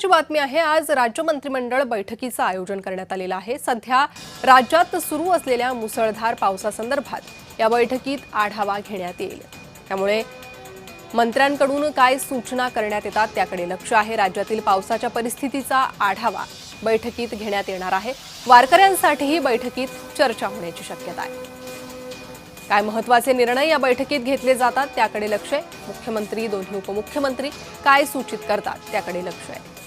बातमी आहे। आज राज्य मंत्रिमंडळ बैठकीचं आयोजन करण्यात आलेलं आहे। सध्या राज्यात सुरू असलेल्या मुसळधार पावसासंदर्भात या बैठकीत आढावा घेण्यात येईल। त्यामुळे मंत्र्यांकडून काय सूचना करण्यात येतात त्याकडे लक्ष आहे। राज्यातील पावसाच्या परिस्थितीचा आढावा बैठकीत घेण्यात येणार आहे। वारकऱ्यांसाठीही बैठकीत चर्चा होण्याची शक्यता आहे। काय महत्त्वाचे निर्णय या बैठकीत घेतले जातात त्याकडे लक्ष आहे। मुख्यमंत्री, दोन्ही उपमुख्यमंत्री काय सूचित करतात त्याकडे लक्ष आहे।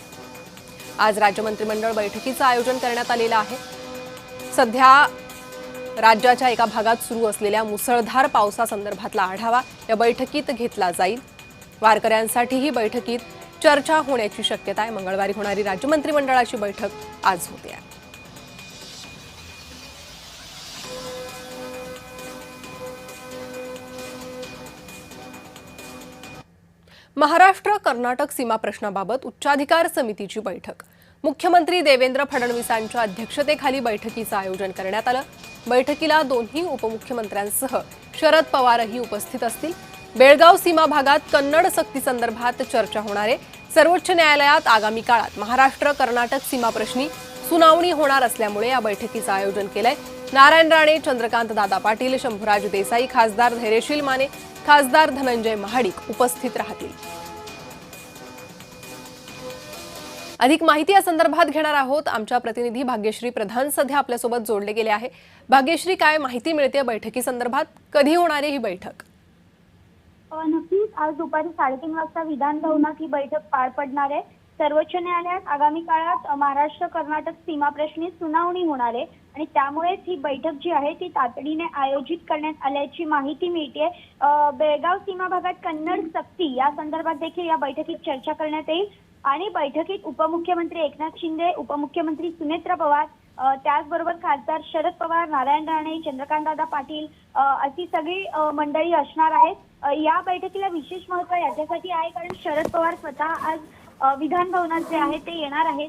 आज राज्य मंत्रिमंडळ बैठकीचं आयोजन करण्यात आलेलं आहे। सध्या राज्याच्या एका भागात सुरू असलेल्या मुसळधार पावसासंदर्भातला आढावा या बैठकीत घेतला जाईल। वारकऱ्यांसाठी ही बैठकीत चर्चा होण्याची शक्यता आहे। मंगळवारी होणारी राज्य मंत्रिमंडळाची बैठक आज होते आहे। महाराष्ट्र कर्नाटक सीमा प्रश्नाबाबत उच्चाधिकार समितीची बैठक मुख्यमंत्री देवेंद्र फडणवीसांच्या अध्यक्षतेखाली बैठकीचं आयोजन करण्यात आलं। बैठकीला दोन्ही उपमुख्यमंत्र्यांसह शरद पवारही उपस्थित असतील। बेळगाव सीमा भागात कन्नड सक्तीसंदर्भात चर्चा होणार आहे। सर्वोच्च न्यायालयात आगामी काळात महाराष्ट्र कर्नाटक सीमा प्रश्नी सुनावणी होणार असल्यामुळे या बैठकीचं आयोजन केलंय। नारायण राणे, चंद्रकांत दादा पाटील, शंभूराज देसाई, खासदार धैर्यशील माने, खासदार धनंजय महाडिक उपस्थित राहतील। अधिक माहिती या संदर्भात घेणार आहोत। आमच्या प्रतिनिधी भाग्यश्री प्रधान सध्या आपल्यासोबत जोडले गेले आहे। भाग्यश्री, काय माहिती मिळते बैठकीसंदर्भात? कधी होणार आहे ही बैठक? नक्कीच आज दुपारी 3:30 वाजता विधान भवनात ही बैठक पार पडणार आहे। सर्वोच्च न्यायालयात आगामी काळात महाराष्ट्र कर्नाटक सीमा प्रश्नी सुनावणी होणार आहे आणि त्यामुळेच ही बैठक जी आहे ती तातडीने आयोजित करण्यात आल्याची माहिती मिळते। बेळगाव सीमा भागात कन्नड सक्ती या संदर्भात देखील या बैठकीत चर्चा करण्यात येईल आणि बैठकीत उपमुख्यमंत्री एकनाथ शिंदे, उपमुख्यमंत्री सुनेत्रा पवार, त्याचबरोबर खासदार शरद पवार, नारायण राणे, चंद्रकांतदादा पाटील अशी सगळी मंडळी असणार आहेत। या बैठकीला विशेष महत्त्व याच्यासाठी आहे कारण शरद पवार स्वतः आज विधान भवनात जे आहे ते येणार आहेत।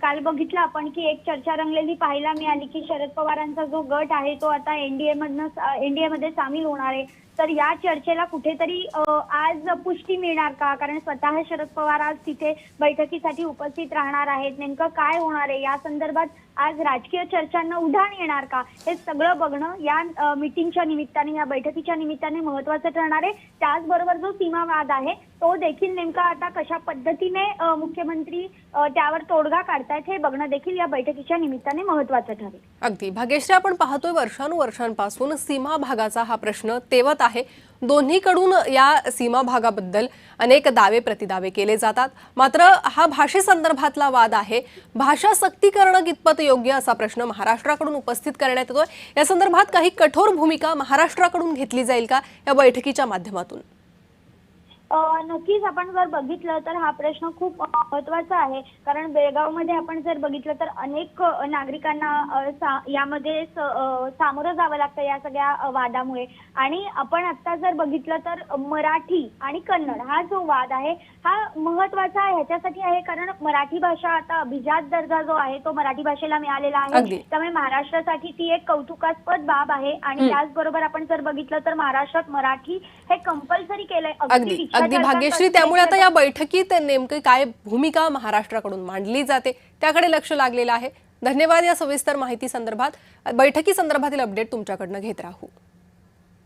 काल बघितलं आपण की एक चर्चा रंगलेली पाहायला मिळाली की शरद पवारांचा जो गट आहे तो आता एनडीए मध्ये सामील होणार आहे। तर या चर्चेला कुठेतरी आज पुष्टी मिळणार का? कारण स्वतः शरद पवार आज तिथे बैठकीसाठी उपस्थित राहणार आहेत। नेमकं काय होणार आहे या संदर्भात आज राजकीय चर्चांना उधाण येणार का, हे सगळं बघणं या मीटिंगच्या निमित्ताने, या बैठकीच्या निमित्ताने महत्त्वाचं ठरणार आहे। त्याचबरोबर जो सीमावाद आहे तो देखील नेमका आता कशा पद्धतीने मुख्यमंत्री त्यावर तोडगा काढतायत हे बघणं देखील या बैठकीच्या निमित्ताने महत्त्वाचं ठरेल। अगदी भाग्यश्री, आपण पाहतोय वर्षानुवर्षांपासून सीमा भागाचा हा प्रश्न तेवत आहे। दोन्हीकडून या सीमा भागाबद्दल अनेक दावे प्रतिदावे केले जातात। मात्र हा भाषेसंदर्भातला वाद आहे। भाषा सक्ती करणं कितपत योग्य असा प्रश्न महाराष्ट्राकडून उपस्थित करण्यात येतोय। या संदर्भात काही कठोर भूमिका महाराष्ट्राकडून घेतली जाईल का या बैठकीच्या माध्यमातून? नक्कीच आपण जर बघितलं तर हा प्रश्न खूप महत्त्वाचा आहे कारण बेळगावमध्ये आपण जर बघितलं तर अनेक नागरिकांना यामध्ये सामोरं जावं लागतं या सगळ्या वादामुळे। आणि आपण आता जर बघितलं तर मराठी आणि कन्नड हा जो वाद आहे हा महत्त्वाचा ह्याच्यासाठी आहे कारण मराठी भाषा आता अभिजात दर्जा जो आहे तो मराठी भाषेला मिळालेला आहे। त्यामुळे महाराष्ट्रासाठी ती एक कौतुकास्पद बाब आहे आणि त्याचबरोबर आपण जर बघितलं तर महाराष्ट्रात मराठी हे कंपल्सरी केलंय। अगदी भाग्यश्री, त्यामुळे आता या बैठकीत नेमकी काय भूमिका महाराष्ट्राकडून मांडली जाते त्याकडे लक्ष लागलेलं आहे। धन्यवाद या सविस्तर माहिती संदर्भात। बैठकी संदर्भातील अपडेट तुमच्याकडनं घेत राहू।